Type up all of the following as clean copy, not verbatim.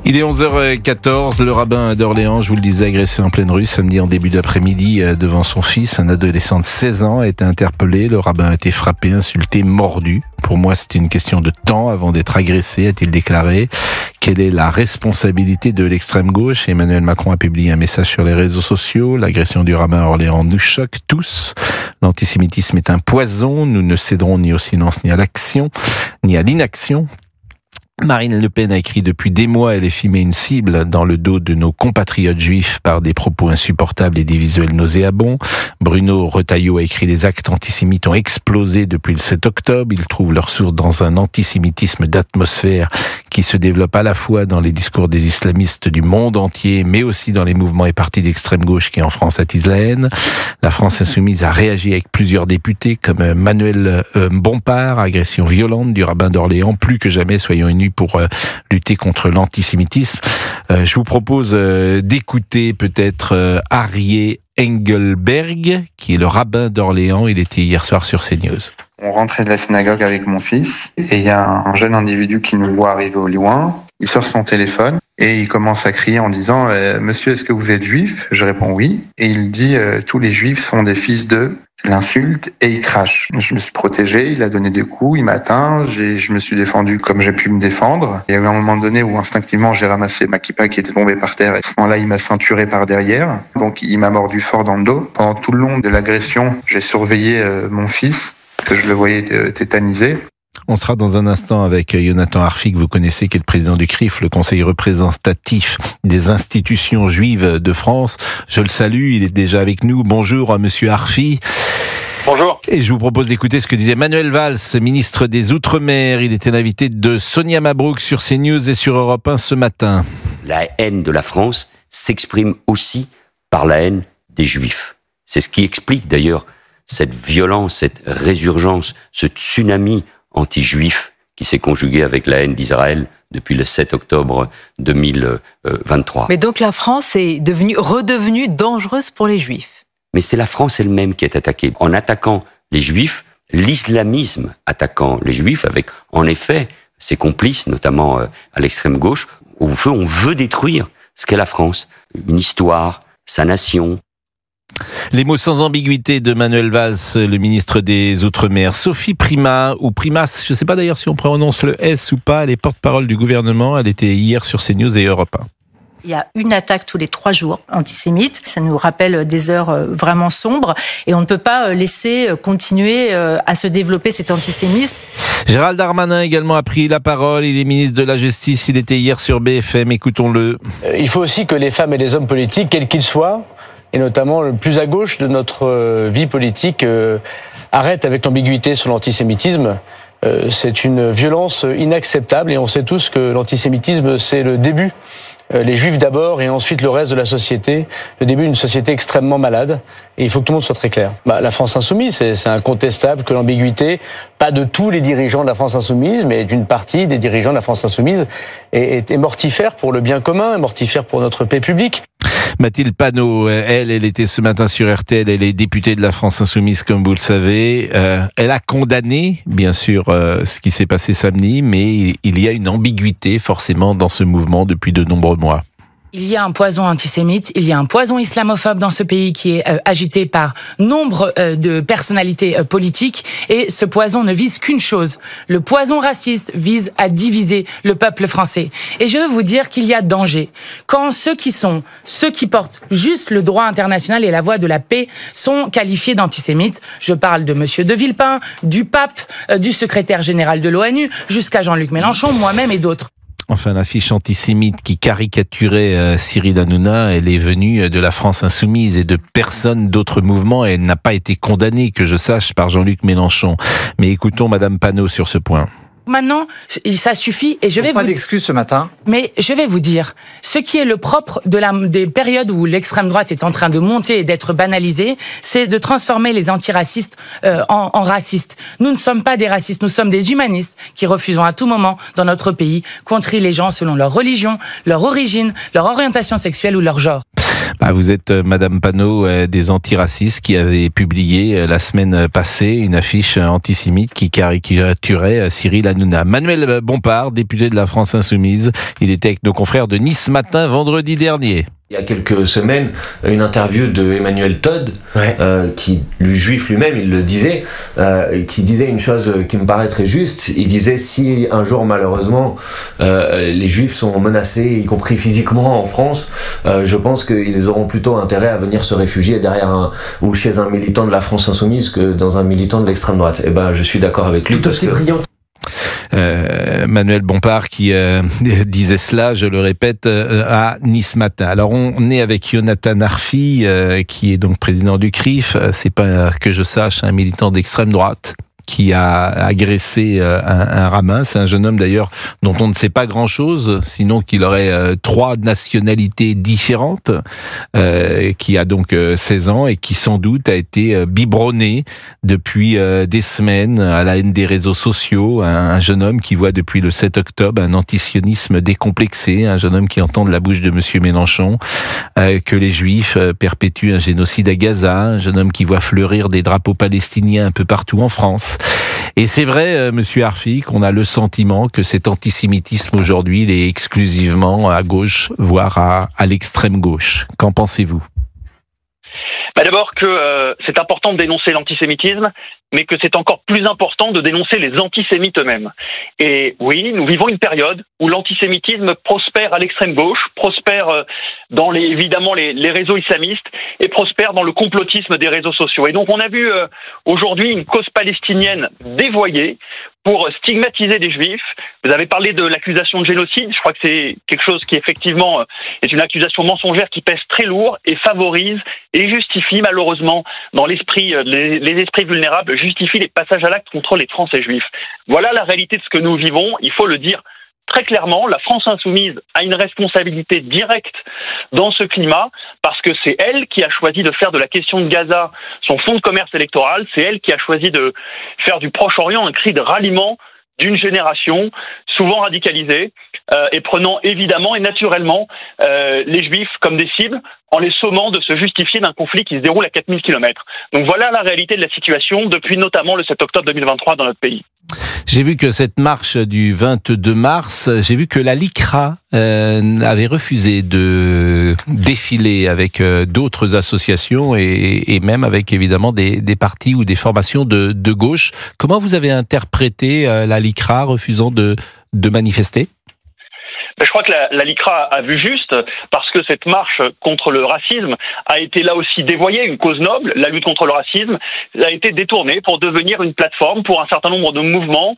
Il est 11h14, le rabbin d'Orléans, je vous le disais, agressé en pleine rue samedi en début d'après-midi devant son fils. Un adolescent de 16 ans a été interpellé. Le rabbin a été frappé, insulté, mordu. Pour moi, c'était une question de temps avant d'être agressé, a-t-il déclaré. Quelle est la responsabilité de l'extrême gauche? Emmanuel Macron a publié un message sur les réseaux sociaux. L'agression du rabbin à Orléans nous choque tous. L'antisémitisme est un poison. Nous ne céderons ni au silence, ni à l'action, ni à l'inaction. Marine Le Pen a écrit depuis des mois, elle met une cible dans le dos de nos compatriotes juifs par des propos insupportables et des visuels nauséabonds. Bruno Retailleau a écrit: les actes antisémites ont explosé depuis le 7 octobre. Ils trouvent leur source dans un antisémitisme d'atmosphère qui se développe à la fois dans les discours des islamistes du monde entier, mais aussi dans les mouvements et partis d'extrême gauche qui en France attisent la haine. La France insoumise a réagi avec plusieurs députés comme Manuel Bompard, agression violente du rabbin d'Orléans. Plus que jamais, soyons unis pour lutter contre l'antisémitisme. Je vous propose d'écouter peut-être Arié Engelberg, qui est le rabbin d'Orléans. Il était hier soir sur CNews. On rentrait de la synagogue avec mon fils et il y a un jeune individu qui nous voit arriver au loin. Il sort son téléphone et il commence à crier en disant « Monsieur, est-ce que vous êtes juif ?» Je réponds « Oui ». Et il dit « Tous les juifs sont des fils de... » L'insulte et il crache. Je me suis protégé, il a donné des coups, il m'a atteint, je me suis défendu comme j'ai pu me défendre. Il y a eu un moment donné où instinctivement j'ai ramassé ma kippa qui était tombée par terre et à ce moment-là il m'a ceinturé par derrière. Donc il m'a mordu fort dans le dos. Pendant tout le long de l'agression, j'ai surveillé mon fils, que je le voyais tétanisé. On sera dans un instant avec Jonathan Arfi, que vous connaissez, qui est le président du CRIF, le Conseil représentatif des institutions juives de France. Je le salue, il est déjà avec nous. Bonjour, monsieur Arfi. Bonjour. Et je vous propose d'écouter ce que disait Manuel Valls, ministre des Outre-mer. Il était l'invité de Sonia Mabrouk sur CNews et sur Europe 1 ce matin. La haine de la France s'exprime aussi par la haine des Juifs. C'est ce qui explique d'ailleurs cette violence, cette résurgence, ce tsunami anti-juif qui s'est conjugué avec la haine d'Israël depuis le 7 octobre 2023. Mais donc la France est redevenue dangereuse pour les Juifs. Mais c'est la France elle-même qui est attaquée. En attaquant les Juifs, l'islamisme attaquant les Juifs, avec en effet ses complices, notamment à l'extrême gauche, on veut détruire ce qu'est la France. Une histoire, sa nation. Les mots sans ambiguïté de Manuel Valls, le ministre des Outre-mer. Sophie Primas, ou Primas, je ne sais pas d'ailleurs si on prononce le S ou pas, elle est porte-parole du gouvernement, elle était hier sur CNews et Europe 1. Il y a une attaque tous les 3 jours antisémite. Ça nous rappelle des heures vraiment sombres et on ne peut pas laisser continuer à se développer cet antisémitisme. Gérald Darmanin également a pris la parole. Il est ministre de la Justice. Il était hier sur BFM. Écoutons-le. Il faut aussi que les femmes et les hommes politiques, quels qu'ils soient, et notamment le plus à gauche de notre vie politique, arrêtent avec l'ambiguïté sur l'antisémitisme. C'est une violence inacceptable et on sait tous que l'antisémitisme, c'est le début. Les Juifs d'abord et ensuite le reste de la société, le début d'une société extrêmement malade, et il faut que tout le monde soit très clair. La France insoumise, c'est incontestable que l'ambiguïté, pas de tous les dirigeants de la France insoumise, mais d'une partie des dirigeants de la France insoumise, est mortifère pour le bien commun, est mortifère pour notre paix publique. Mathilde Panot, elle était ce matin sur RTL, elle est députée de la France Insoumise, comme vous le savez. Elle a condamné, bien sûr, ce qui s'est passé samedi, mais il y a une ambiguïté, forcément, dans ce mouvement depuis de nombreux mois. Il y a un poison antisémite, il y a un poison islamophobe dans ce pays qui est agité par nombre de personnalités politiques et ce poison ne vise qu'une chose. Le poison raciste vise à diviser le peuple français. Et je veux vous dire qu'il y a danger quand ceux qui portent juste le droit international et la voie de la paix sont qualifiés d'antisémites. Je parle de monsieur De Villepin, du pape, du secrétaire général de l'ONU, jusqu'à Jean-Luc Mélenchon, moi-même et d'autres. Enfin, l'affiche antisémite qui caricaturait Cyril Hanouna, elle est venue de la France Insoumise et de personne d'autres mouvements. Et elle n'a pas été condamnée, que je sache, par Jean-Luc Mélenchon. Mais écoutons Madame Panot sur ce point. Maintenant, ça suffit et je vais pas d'excuses ce matin. Mais je vais vous dire, ce qui est le propre des périodes où l'extrême droite est en train de monter et d'être banalisée, c'est de transformer les antiracistes en racistes. Nous ne sommes pas des racistes, nous sommes des humanistes qui refusons à tout moment dans notre pays qu'on trie les gens selon leur religion, leur origine, leur orientation sexuelle ou leur genre. Vous êtes Madame Panot des antiracistes qui avait publié la semaine passée une affiche antisémite qui caricaturait Cyril Hanouna. Manuel Bompard, député de la France Insoumise, il était avec nos confrères de Nice Matin vendredi dernier. Il y a quelques semaines, une interview de Emmanuel Todd, qui, lui juif lui-même, il le disait, qui disait une chose qui me paraît très juste. Il disait, si un jour, malheureusement, les juifs sont menacés, y compris physiquement en France, je pense qu'ils auront plutôt intérêt à venir se réfugier derrière ou chez un militant de la France Insoumise que dans un militant de l'extrême droite. Eh ben, je suis d'accord avec lui. Tout aussi brillant. Manuel Bompard qui disait cela, je le répète, à Nice Matin. Alors on est avec Jonathan Arfi, qui est donc président du CRIF. C'est pas que je sache un militant d'extrême droite qui a agressé un rabbin. C'est un jeune homme d'ailleurs dont on ne sait pas grand-chose, sinon qu'il aurait 3 nationalités différentes, qui a donc 16 ans et qui sans doute a été biberonné depuis des semaines à la haine des réseaux sociaux. Un jeune homme qui voit depuis le 7 octobre un antisionisme décomplexé, un jeune homme qui entend de la bouche de Monsieur Mélenchon que les Juifs perpétuent un génocide à Gaza, un jeune homme qui voit fleurir des drapeaux palestiniens un peu partout en France. Et c'est vrai, Monsieur Arfi, qu'on a le sentiment que cet antisémitisme aujourd'hui, il est exclusivement à gauche, voire à l'extrême gauche. Qu'en pensez-vous ? D'abord que c'est important de dénoncer l'antisémitisme, mais que c'est encore plus important de dénoncer les antisémites eux-mêmes. Et oui, nous vivons une période où l'antisémitisme prospère à l'extrême gauche, prospère dans évidemment les réseaux islamistes et prospère dans le complotisme des réseaux sociaux. Et donc on a vu aujourd'hui une cause palestinienne dévoyée pour stigmatiser des juifs. Vous avez parlé de l'accusation de génocide. Je crois que c'est quelque chose qui effectivement est une accusation mensongère qui pèse très lourd et favorise et justifie malheureusement dans l'esprit, les esprits vulnérables, justifie les passages à l'acte contre les Français juifs. Voilà la réalité de ce que nous vivons. Il faut le dire très clairement, la France Insoumise a une responsabilité directe dans ce climat parce que c'est elle qui a choisi de faire de la question de Gaza son fonds de commerce électoral, c'est elle qui a choisi de faire du Proche-Orient un cri de ralliement d'une génération souvent radicalisée et prenant évidemment et naturellement les Juifs comme des cibles en les sommant de se justifier d'un conflit qui se déroule à 4000 km. Donc voilà la réalité de la situation depuis notamment le 7 octobre 2023 dans notre pays. J'ai vu que cette marche du 22 mars, j'ai vu que la LICRA avait refusé de défiler avec d'autres associations et même avec évidemment des partis ou des formations de gauche. Comment vous avez interprété la LICRA refusant de manifester ? Je crois que la LICRA a vu juste, parce que cette marche contre le racisme a été là aussi dévoyée, une cause noble, la lutte contre le racisme, a été détournée pour devenir une plateforme pour un certain nombre de mouvements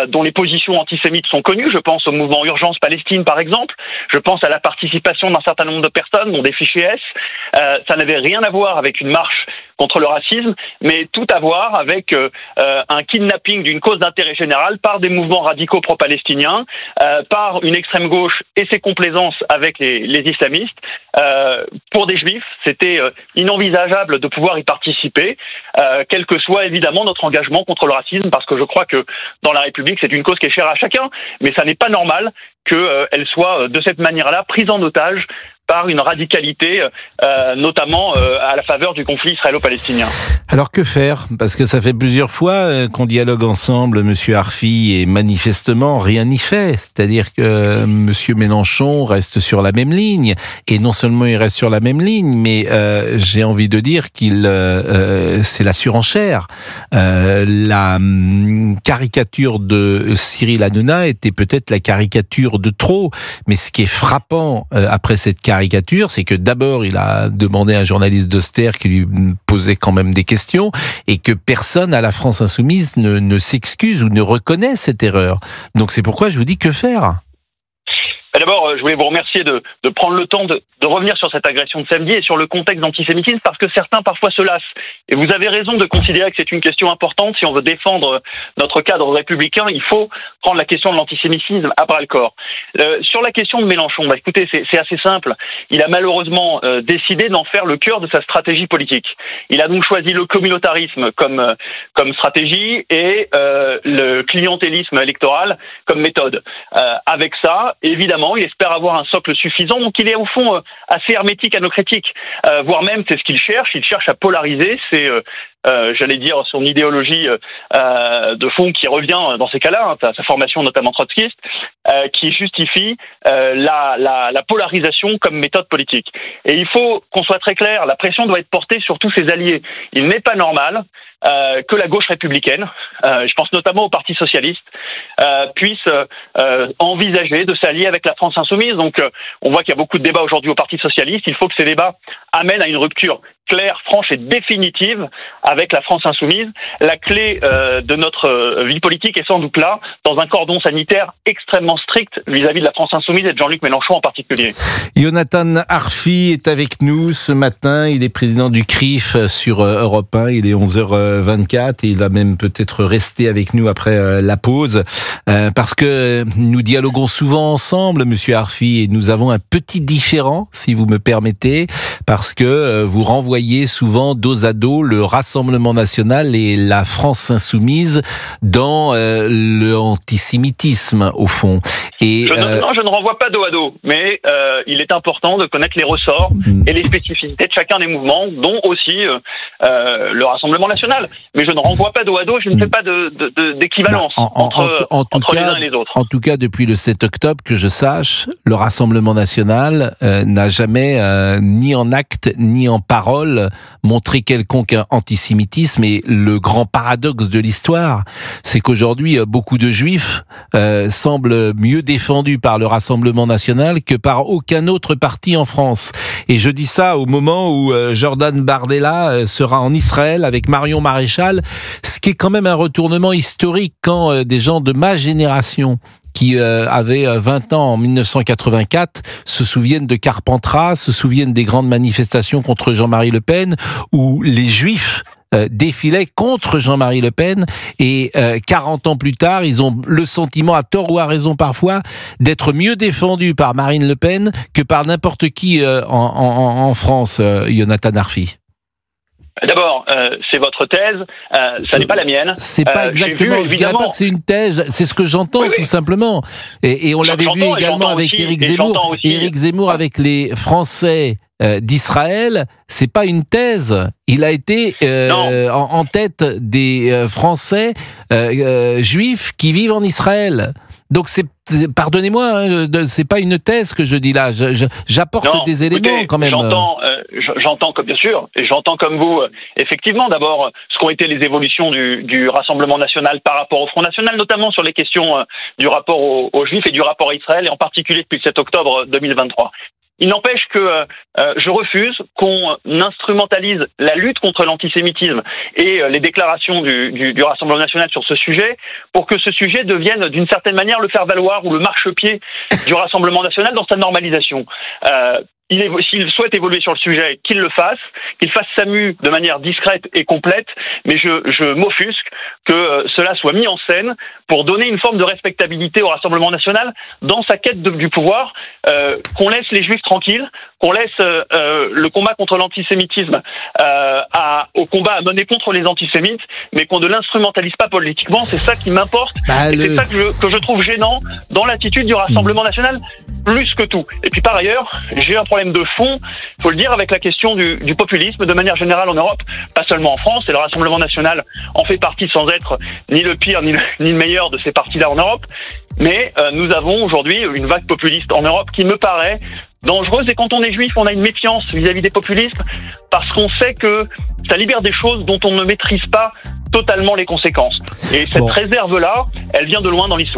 dont les positions antisémites sont connues. Je pense au mouvement Urgence Palestine par exemple, je pense à la participation d'un certain nombre de personnes, dont des fichiers S. Ça n'avait rien à voir avec une marche contre le racisme, mais tout à voir avec un kidnapping d'une cause d'intérêt général par des mouvements radicaux pro-palestiniens, par une extrême gauche et ses complaisances avec les islamistes. Pour des juifs, c'était inenvisageable de pouvoir y participer, quel que soit évidemment notre engagement contre le racisme, parce que je crois que dans la République, c'est une cause qui est chère à chacun, mais ça n'est pas normal qu'elle soit de cette manière-là prise en otage par une radicalité, notamment à la faveur du conflit israélo-palestinien. Alors que faire ? Parce que ça fait plusieurs fois qu'on dialogue ensemble, Monsieur Arfi, et manifestement rien n'y fait. C'est-à-dire que Monsieur Mélenchon reste sur la même ligne, et non seulement il reste sur la même ligne, mais j'ai envie de dire c'est la surenchère. La caricature de Cyril Hanouna était peut-être la caricature de trop, mais ce qui est frappant après cette caricature, c'est que d'abord il a demandé à un journaliste d'Austère qui lui posait quand même des questions et que personne à la France Insoumise ne s'excuse ou ne reconnaît cette erreur. Donc c'est pourquoi je vous dis que faire ? D'abord, je voulais vous remercier de prendre le temps de revenir sur cette agression de samedi et sur le contexte d'antisémitisme, parce que certains parfois se lassent. Et vous avez raison de considérer que c'est une question importante. Si on veut défendre notre cadre républicain, il faut prendre la question de l'antisémitisme à bras-le-corps. Sur la question de Mélenchon, écoutez, c'est assez simple. Il a malheureusement décidé d'en faire le cœur de sa stratégie politique. Il a donc choisi le communautarisme comme stratégie et le clientélisme électoral comme méthode. Avec ça, évidemment, évidemment, il espère avoir un socle suffisant, donc il est au fond assez hermétique à nos critiques, voire même c'est ce qu'il cherche à polariser, c'est j'allais dire son idéologie de fond qui revient dans ces cas-là, sa formation notamment trotskiste, qui justifie la polarisation comme méthode politique. Et il faut qu'on soit très clair, la pression doit être portée sur tous ses alliés. Il n'est pas normal que la gauche républicaine, je pense notamment au Parti socialiste, puisse envisager de s'allier avec la France insoumise. Donc on voit qu'il y a beaucoup de débats aujourd'hui au Parti socialiste. Il faut que ces débats amènent à une rupture claire, franche et définitive avec la France insoumise. La clé de notre vie politique est sans doute là, dans un cordon sanitaire extrêmement strict vis-à-vis de la France insoumise et de Jean-Luc Mélenchon en particulier. Jonathan Arfi est avec nous ce matin. Il est président du CRIF sur Europe 1. Il est 11h24 et il va même peut-être rester avec nous après la pause parce que nous dialoguons souvent ensemble, Monsieur Arfi, et nous avons un petit différend, si vous me permettez, parce que vous renvoyez souvent dos à dos le Rassemblement national et la France insoumise dans l'antisémitisme, au fond. Et non, je ne renvoie pas dos à dos, mais il est important de connaître les ressorts et les spécificités de chacun des mouvements, dont aussi le Rassemblement national. Mais je ne renvoie pas dos à dos, je ne fais pas d'équivalence entre les uns et les autres. En tout cas, depuis le 7 octobre, que je sache, le Rassemblement national n'a jamais, ni en acte, ni en parole, montré quelconque antisémitisme. Et le grand paradoxe de l'histoire, c'est qu'aujourd'hui, beaucoup de juifs semblent mieux défendus par le Rassemblement national que par aucun autre parti en France. Et je dis ça au moment où Jordan Bardella sera en Israël avec Marion Maréchal, ce qui est quand même un retournement historique quand des gens de ma génération qui avaient 20 ans en 1984, se souviennent de Carpentras, se souviennent des grandes manifestations contre Jean-Marie Le Pen, où les Juifs défilaient contre Jean-Marie Le Pen, et 40 ans plus tard, ils ont le sentiment, à tort ou à raison parfois, d'être mieux défendus par Marine Le Pen que par n'importe qui en France, Jonathan Arfi. D'abord, c'est votre thèse, ça n'est pas la mienne. C'est pas exactement, je dirais pas que c'est une thèse, c'est ce que j'entends, tout simplement. Et on l'avait vu également avec Éric Zemmour. Éric Zemmour avec les Français d'Israël, c'est pas une thèse. Il a été en tête des Français juifs qui vivent en Israël. Donc pardonnez-moi, c'est pas une thèse que je dis là. J'apporte des éléments quand même. J'entends comme bien sûr, et j'entends comme vous, effectivement, d'abord, ce qu'ont été les évolutions du Rassemblement national par rapport au Front national, notamment sur les questions du rapport aux Juifs et du rapport à Israël, et en particulier depuis le 7 octobre 2023. Il n'empêche que je refuse qu'on instrumentalise la lutte contre l'antisémitisme et les déclarations du Rassemblement national sur ce sujet pour que ce sujet devienne d'une certaine manière le faire-valoir ou le marchepied du Rassemblement national dans sa normalisation. S'il souhaite évoluer sur le sujet, qu'il le fasse, qu'il fasse sa mue de manière discrète et complète, mais je m'offusque que cela soit mis en scène pour donner une forme de respectabilité au Rassemblement national dans sa quête du pouvoir, qu'on laisse les Juifs tranquilles, qu'on laisse le combat contre l'antisémitisme au combat à mener contre les antisémites, mais qu'on ne l'instrumentalise pas politiquement. C'est ça qui m'importe, et c'est ça que je trouve gênant dans l'attitude du Rassemblement national, plus que tout. Et puis par ailleurs, j'ai un problème de fond, il faut le dire, avec la question du populisme de manière générale en Europe, pas seulement en France, et le Rassemblement national en fait partie sans être ni le pire ni le meilleur de ces partis-là en Europe, mais nous avons aujourd'hui une vague populiste en Europe qui me paraît dangereuse, et quand on est juif, on a une méfiance vis-à-vis des populistes, parce qu'on sait que ça libère des choses dont on ne maîtrise pas totalement les conséquences. Et cette réserve-là, elle vient de loin dans l'histoire.